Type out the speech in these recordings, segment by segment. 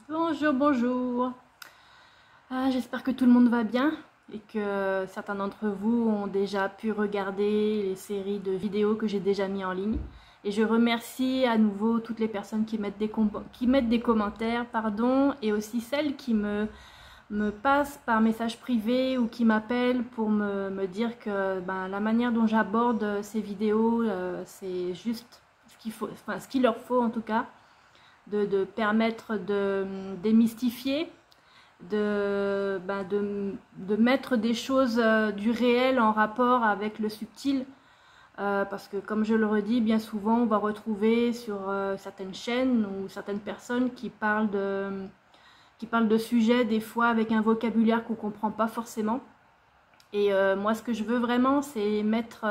Bonjour, bonjour. J'espère que tout le monde va bien et que certains d'entre vous ont déjà pu regarder les séries de vidéos que j'ai déjà mis en ligne. Et je remercie à nouveau toutes les personnes qui mettent des commentaires, pardon, et aussi celles qui me passent par message privé ou qui m'appellent pour me dire que la manière dont j'aborde ces vidéos, c'est juste ce qu'il faut, enfin, ce qu'il leur faut en tout cas, de permettre de démystifier, de mettre des choses du réel en rapport avec le subtil. Parce que comme je le redis, bien souvent on va retrouver sur certaines chaînes ou certaines personnes qui parlent de sujets des fois avec un vocabulaire qu'on ne comprend pas forcément. Et moi ce que je veux vraiment c'est mettre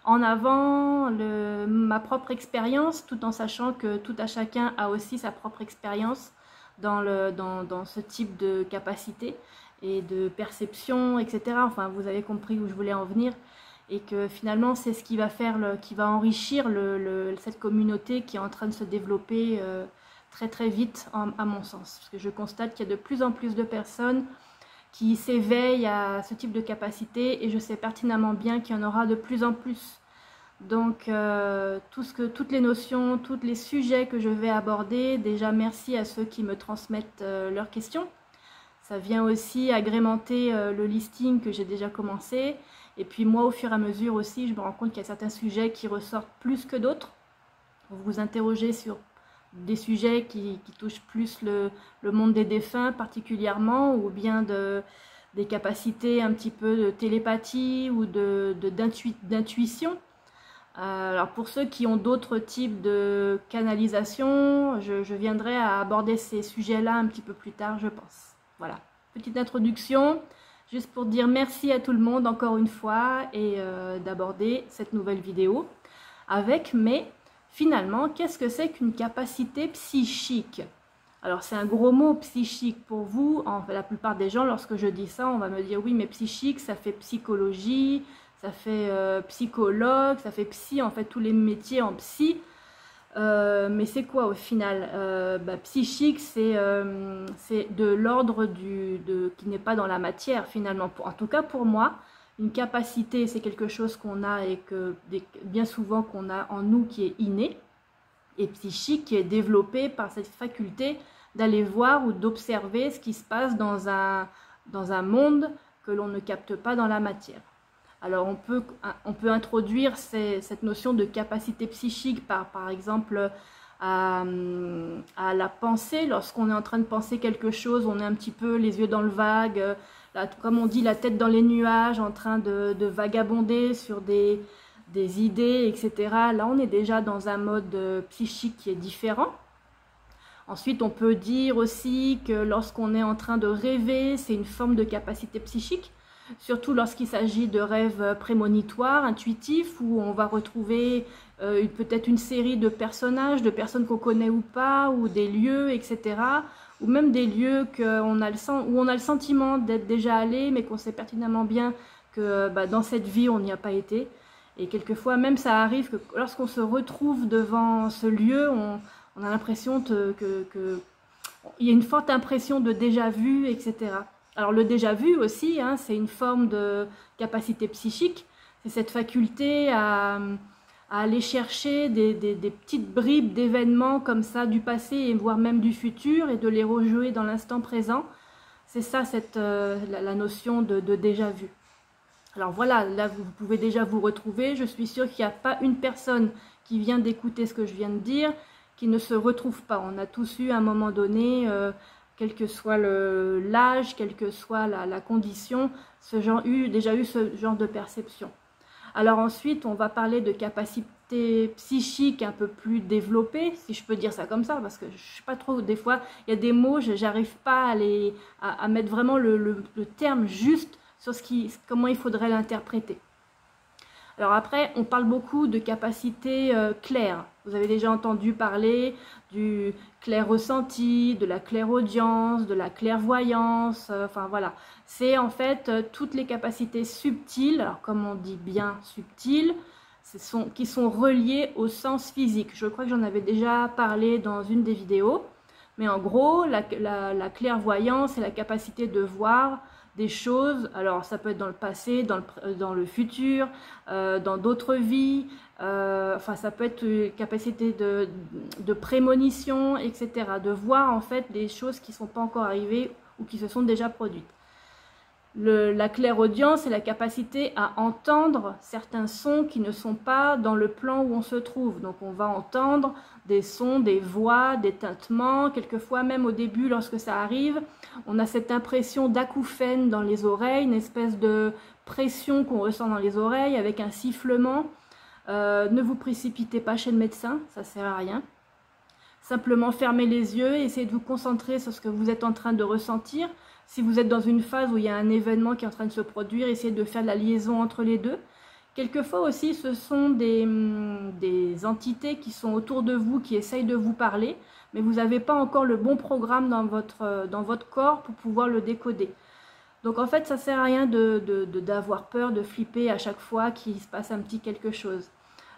en avant ma propre expérience tout en sachant que tout à chacun a aussi sa propre expérience dans ce type de capacité et de perception, etc. Enfin, vous avez compris où je voulais en venir. Et que finalement, c'est ce qui va qui va enrichir cette communauté qui est en train de se développer très très vite, à mon sens. Parce que je constate qu'il y a de plus en plus de personnes qui s'éveillent à ce type de capacité et je sais pertinemment bien qu'il y en aura de plus en plus. Donc, toutes les notions, tous les sujets que je vais aborder, déjà merci à ceux qui me transmettent leurs questions. Ça vient aussi agrémenter le listing que j'ai déjà commencé. Et puis moi, au fur et à mesure aussi, je me rends compte qu'il y a certains sujets qui ressortent plus que d'autres. Vous vous interrogez sur des sujets qui touchent plus le monde des défunts particulièrement, ou bien des capacités un petit peu de télépathie ou d'intuition. Alors pour ceux qui ont d'autres types de canalisation, je viendrai à aborder ces sujets-là un petit peu plus tard, je pense. Voilà, petite introduction, juste pour dire merci à tout le monde encore une fois et d'aborder cette nouvelle vidéo avec, mais finalement, qu'est-ce que c'est qu'une capacité psychique? Alors c'est un gros mot psychique pour vous, la plupart des gens, lorsque je dis ça, on va me dire oui mais psychique ça fait psychologie, ça fait psychologue, ça fait psy, en fait tous les métiers en psy. Mais c'est quoi au final? Psychique c'est de l'ordre qui n'est pas dans la matière finalement. En tout cas pour moi, une capacité c'est quelque chose qu'on a et bien souvent qu'on a en nous qui est inné, et psychique qui est développé par cette faculté d'aller voir ou d'observer ce qui se passe dans un monde que l'on ne capte pas dans la matière. Alors on peut introduire cette notion de capacité psychique par exemple à la pensée. Lorsqu'on est en train de penser quelque chose, on est un petit peu les yeux dans le vague, comme on dit, la tête dans les nuages, en train de vagabonder sur des idées, etc. Là, on est déjà dans un mode psychique qui est différent. Ensuite, on peut dire aussi que lorsqu'on est en train de rêver, c'est une forme de capacité psychique, surtout lorsqu'il s'agit de rêves prémonitoires, intuitifs, où on va retrouver peut-être une série de personnages, de personnes qu'on connaît ou pas, ou des lieux, etc. Ou même des lieux où on a le sentiment d'être déjà allé, mais qu'on sait pertinemment bien que dans cette vie, on n'y a pas été. Et quelquefois, même ça arrive que lorsqu'on se retrouve devant ce lieu, on a l'impression il y a une forte impression de déjà-vu, etc. Alors le déjà-vu aussi, hein, c'est une forme de capacité psychique. C'est cette faculté à aller chercher des petites bribes d'événements comme ça du passé et voire même du futur et de les rejouer dans l'instant présent. C'est ça la notion de déjà-vu. Alors voilà, là vous pouvez déjà vous retrouver. Je suis sûre qu'il n'y a pas une personne qui vient d'écouter ce que je viens de dire qui ne se retrouve pas. On a tous eu à un moment donné, quel que soit l'âge, quelle que soit la condition, déjà eu ce genre de perception. Alors ensuite, on va parler de capacités psychiques un peu plus développées, si je peux dire ça comme ça, parce que je ne sais pas trop, des fois, il y a des mots, j'arrive pas à mettre vraiment le terme juste sur comment il faudrait l'interpréter. Alors après, on parle beaucoup de capacités claires. Vous avez déjà entendu parler du clair ressenti, de la clairaudience, de la clairvoyance, enfin voilà. C'est en fait toutes les capacités subtiles, alors comme on dit bien subtiles, qui sont reliées au sens physique. Je crois que j'en avais déjà parlé dans une des vidéos. Mais en gros, la clairvoyance, c'est la capacité de voir des choses. Alors ça peut être dans le passé, dans le futur, dans d'autres vies. Enfin, ça peut être une capacité de prémonition, etc. De voir en fait des choses qui ne sont pas encore arrivées ou qui se sont déjà produites. La clairaudience, c'est la capacité à entendre certains sons qui ne sont pas dans le plan où on se trouve. Donc on va entendre des sons, des voix, des tintements. Quelquefois, même au début, lorsque ça arrive, on a cette impression d'acouphène dans les oreilles, une espèce de pression qu'on ressent dans les oreilles avec un sifflement. Ne vous précipitez pas chez le médecin, ça ne sert à rien. Simplement fermez les yeux et essayez de vous concentrer sur ce que vous êtes en train de ressentir. Si vous êtes dans une phase où il y a un événement qui est en train de se produire, essayez de faire la liaison entre les deux. Quelquefois aussi, ce sont des entités qui sont autour de vous, qui essayent de vous parler, mais vous n'avez pas encore le bon programme dans votre corps pour pouvoir le décoder. Donc en fait, ça ne sert à rien d'avoir peur, de flipper à chaque fois qu'il se passe un petit quelque chose.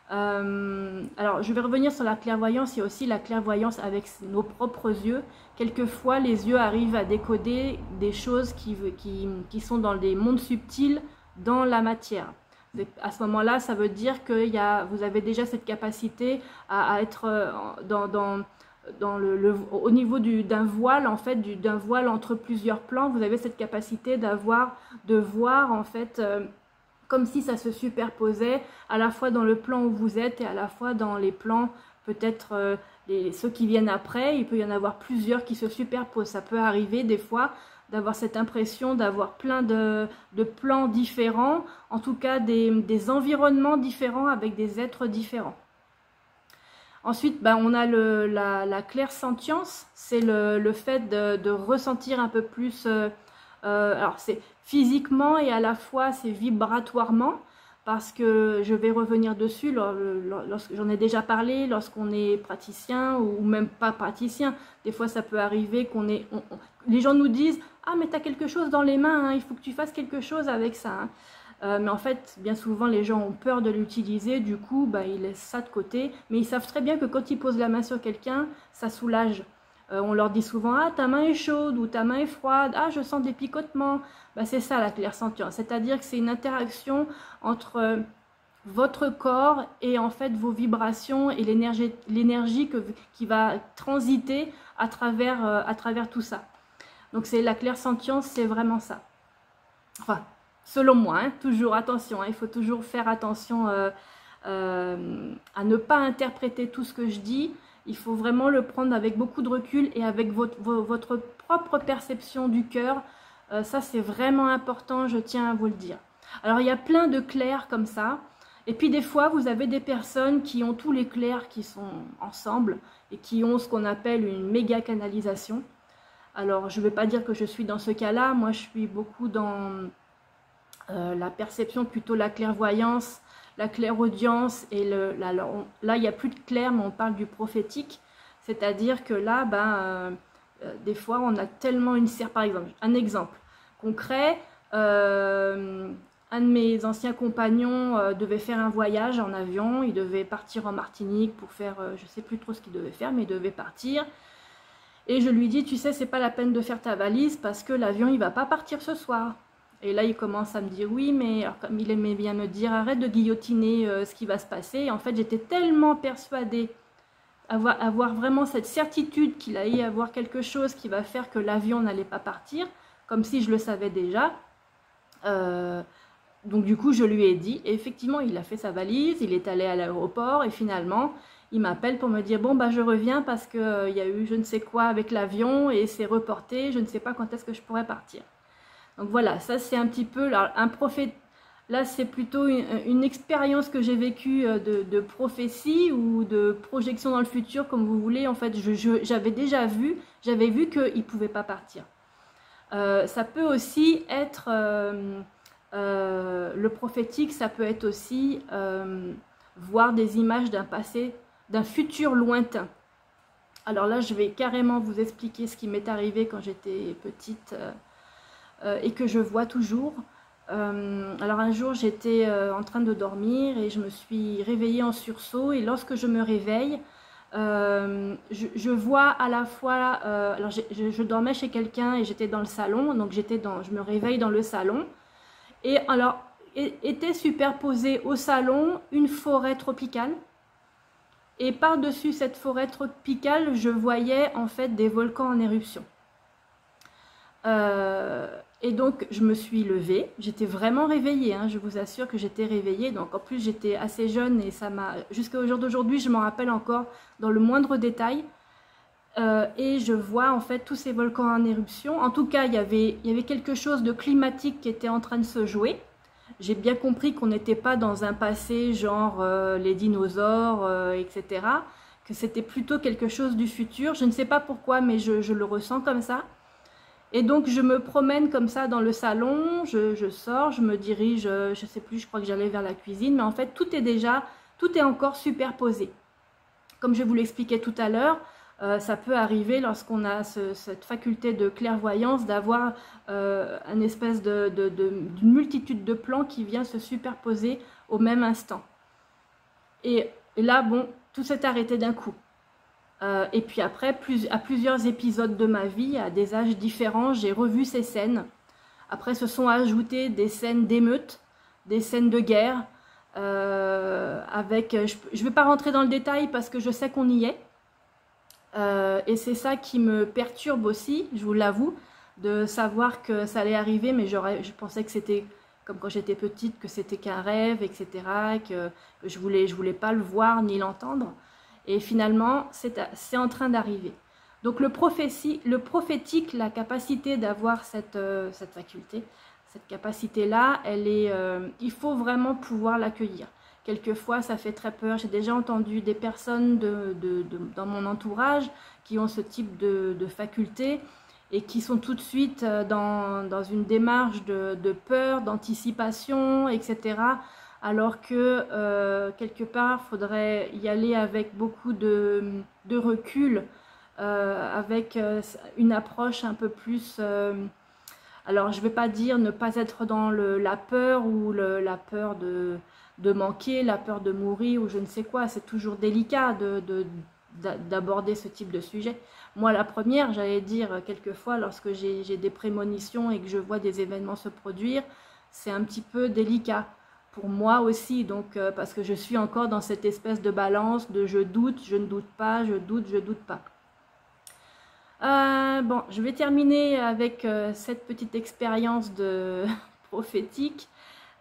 Alors, je vais revenir sur la clairvoyance. Il y a aussi la clairvoyance avec nos propres yeux. Quelquefois, les yeux arrivent à décoder des choses qui sont dans des mondes subtils dans la matière. À ce moment-là, ça veut dire que vous avez déjà cette capacité à être au niveau d'un voile, en fait, d'un voile entre plusieurs plans. Vous avez cette capacité de voir, en fait, comme si ça se superposait à la fois dans le plan où vous êtes et à la fois dans les plans, peut-être ceux qui viennent après. Il peut y en avoir plusieurs qui se superposent. Ça peut arriver des fois d'avoir cette impression d'avoir plein de plans différents, en tout cas des environnements différents avec des êtres différents. Ensuite, on a la clairsentience, c'est le fait de ressentir un peu plus... alors c'est physiquement et à la fois c'est vibratoirement, parce que je vais revenir dessus, j'en ai déjà parlé, lorsqu'on est praticien ou même pas praticien. Des fois ça peut arriver les gens nous disent « Ah mais tu as quelque chose dans les mains, hein, il faut que tu fasses quelque chose avec ça hein. ». Mais en fait, bien souvent, les gens ont peur de l'utiliser, du coup, ils laissent ça de côté. Mais ils savent très bien que quand ils posent la main sur quelqu'un, ça soulage. On leur dit souvent « Ah, ta main est chaude » ou « Ta main est froide »,« Ah, je sens des picotements ». C'est ça la clairsentience, c'est-à-dire que c'est une interaction entre votre corps et en fait vos vibrations et l'énergie qui va transiter à travers tout ça. Donc c'est la clairsentience, c'est vraiment ça. Enfin, selon moi, hein, toujours attention, hein, il faut toujours faire attention à ne pas interpréter tout ce que je dis. Il faut vraiment le prendre avec beaucoup de recul et avec votre propre perception du cœur. Ça, c'est vraiment important, je tiens à vous le dire. Alors, il y a plein de clairs comme ça. Et puis, des fois, vous avez des personnes qui ont tous les clairs qui sont ensemble et qui ont ce qu'on appelle une méga canalisation. Alors, je ne vais pas dire que je suis dans ce cas-là. Moi, je suis beaucoup dans la perception, plutôt la clairvoyance, la clairaudience. Et là, il n'y a plus de clair, mais on parle du prophétique. C'est-à-dire que là, des fois, on a tellement par exemple, un exemple concret, un de mes anciens compagnons devait faire un voyage en avion, il devait partir en Martinique pour faire, je ne sais plus trop ce qu'il devait faire, mais il devait partir. Et je lui dis, tu sais, c'est pas la peine de faire ta valise parce que l'avion, il va pas partir ce soir. Et là, il commence à me dire, oui, mais alors, comme il aimait bien me dire, arrête de guillotiner ce qui va se passer. Et en fait, j'étais tellement persuadée avoir vraiment cette certitude qu'il allait y avoir quelque chose qui va faire que l'avion n'allait pas partir, comme si je le savais déjà. Donc du coup, je lui ai dit, et effectivement, il a fait sa valise, il est allé à l'aéroport, et finalement, il m'appelle pour me dire, bon, je reviens parce qu'il y a eu je ne sais quoi avec l'avion, et c'est reporté, je ne sais pas quand est-ce que je pourrais partir. Donc voilà, ça c'est un petit peu, un prophète. Là, c'est plutôt une expérience que j'ai vécue de prophétie ou de projection dans le futur, comme vous voulez. En fait, j'avais vu qu'il ne pouvait pas partir. Ça peut aussi être, le prophétique, ça peut être aussi voir des images d'un passé, d'un futur lointain. Alors là, je vais carrément vous expliquer ce qui m'est arrivé quand j'étais petite et que je vois toujours. Alors un jour j'étais en train de dormir et je me suis réveillée en sursaut, et lorsque je me réveille, je vois à la fois, alors je dormais chez quelqu'un et j'étais dans le salon, donc je me réveille dans le salon, et alors était superposée au salon une forêt tropicale, et par-dessus cette forêt tropicale, je voyais en fait des volcans en éruption. Et donc je me suis levée, j'étais vraiment réveillée, hein, je vous assure que j'étais réveillée, donc en plus j'étais assez jeune et ça m'a, jusqu'au jour d'aujourd'hui, je m'en rappelle encore dans le moindre détail. Et je vois en fait tous ces volcans en éruption. En tout cas, il y avait quelque chose de climatique qui était en train de se jouer. J'ai bien compris qu'on n'était pas dans un passé genre les dinosaures, etc. Que c'était plutôt quelque chose du futur. Je ne sais pas pourquoi, mais je le ressens comme ça. Et donc je me promène comme ça dans le salon, je sors, je me dirige, je ne sais plus, je crois que j'allais vers la cuisine, mais en fait tout est encore superposé. Comme je vous l'expliquais tout à l'heure, ça peut arriver lorsqu'on a cette faculté de clairvoyance d'avoir une espèce d'une multitude de plans qui vient se superposer au même instant. Et là, bon, tout s'est arrêté d'un coup. Et puis après, à plusieurs épisodes de ma vie, à des âges différents, j'ai revu ces scènes. Après, se sont ajoutées des scènes d'émeutes, des scènes de guerre, avec, je ne vais pas rentrer dans le détail parce que je sais qu'on y est. Et c'est ça qui me perturbe aussi, je vous l'avoue, de savoir que ça allait arriver, mais je pensais que c'était comme quand j'étais petite, que c'était qu'un rêve, etc., que je voulais pas le voir ni l'entendre. Et finalement, c'est en train d'arriver. Donc le prophétique, la capacité d'avoir cette faculté, cette capacité-là, il faut vraiment pouvoir l'accueillir. Quelquefois, ça fait très peur. J'ai déjà entendu des personnes dans mon entourage qui ont ce type de faculté et qui sont tout de suite dans une démarche de peur, d'anticipation, etc., alors que quelque part, il faudrait y aller avec beaucoup de recul, avec une approche un peu plus... alors, je ne vais pas dire ne pas être dans la peur ou la peur de manquer, la peur de mourir ou je ne sais quoi. C'est toujours délicat d'aborder ce type de sujet. Moi, la première, j'allais dire, quelquefois, lorsque j'ai des prémonitions et que je vois des événements se produire, c'est un petit peu délicat. Pour moi aussi, donc parce que je suis encore dans cette espèce de balance de je doute, je ne doute pas, je doute pas. Bon, je vais terminer avec cette petite expérience de prophétique.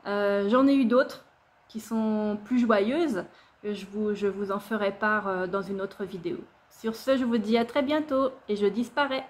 J'en ai eu d'autres qui sont plus joyeuses. Je vous en ferai part dans une autre vidéo. Sur ce, je vous dis à très bientôt et je disparais.